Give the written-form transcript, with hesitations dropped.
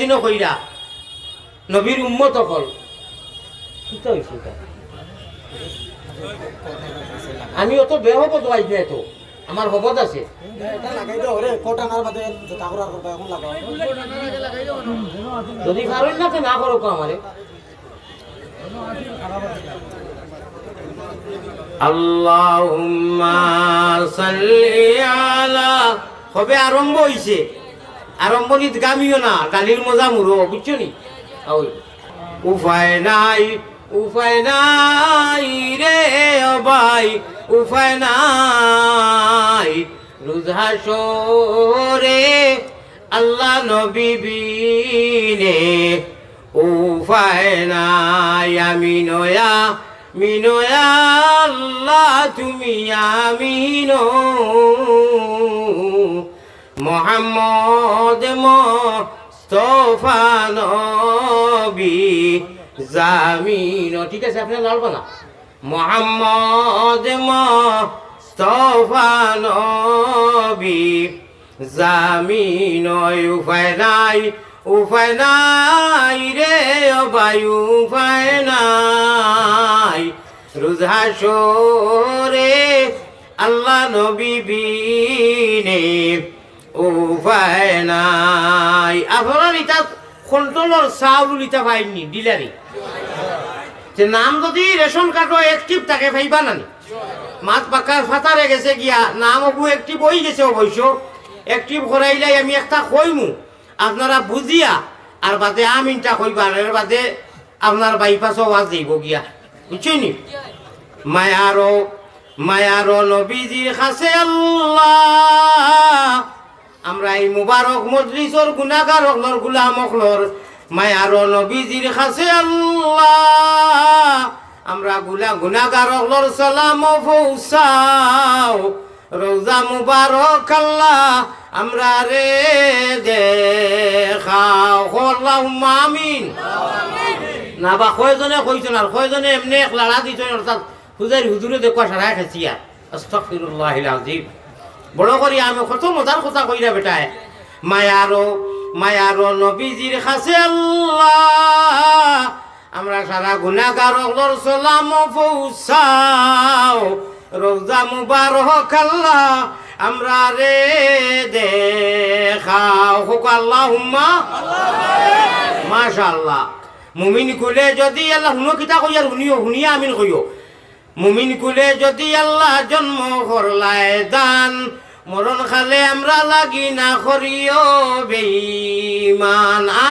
নির্বাচন কইরা নবীর উম্মত হল আমি অত বেহবত আইজ না তো আমার হবত আছে যদি পারেন না তো না করো আমারে আল্লাহুম্মা সাল্লি আলা হবে আরম্ভ হইছে আরম্ভনিত গামিও না গালির মজা মুরো বুঝছো নি ওই উপায় নাই রে ভাই উপায় নাই রুজহাসরে আল্লাহ নবী বিনে উপায় নাই মিনয়া আল্লাহ তুমি আমিনো মোহাম্মদ মুস্তাফা নবী জামিন ঠিক আছে আপনি লালবা না মোহাম্মদ মুস্তাফা নবী জামিন উপায় নাই রে ভাই উপায় নাই রুজহাসরে আল্লাহ নবী বিনে উপায় নাই আপনার এটা কন্ট্রোলর চাউল ইটা পাইনি ডিলারি যে নাম যদি রেশন কার্ডও অ্যাক্টিভ থাকে পাইবা নানি মাছ পাকার ফাতারে গেছে গিয়া নাম অবু অ্যাক্টিভ হয়ে গেছে অবশ্য অ্যাক্টিভ করাইলাই আমি একটা কইমু আপনারা বুঝিয়া আর বাদে আমিনটা কইবার এর বাদে আপনার বাইপাস আওয়াজ দিব গিয়া বুঝছনি মায়ারো নবীজির কাছে আল্লাহ আমরা এই মুবারক মজলিসর গুনাহগার হকলর গোলাম হকলর মায়ারো নবীজির কাছে আল্লাহ আমরা গুনাহগার হকলর সালাম পৌঁছাও রোজা মুবারক আল্লাহ আমরা রে দেখাও আল্লাহুম্মা আমিন না বা কয়জনে কইছেন আর কয়জনে এমনি এক লাড়া দিছেন অর্থাৎ হুজুরে দেখো সারা খাইছি আর আস্তাগফিরুল্লাহিল আযীম বড় করি আমি কত মজার কথা কইরা বেটায় মায়ারো নবীজির কাছে আল্লাহ আমরা সারা গুনাহগার হকলর সালাম পৌঁছাও রোজা মুবারক আল্লাহ আমরা রে দেখাও হোক আল্লাহুম্মা মাশাআল্লাহ মুমিন কুলে যদি আল্লাহ হুনো কিতা কইয়ার হুনিয়া আমিন কইও মুমিন কুলে যদি আল্লাহ জন্ম করলায় দান মরণ খালে আমরা লাগি না করিও বেঈমান।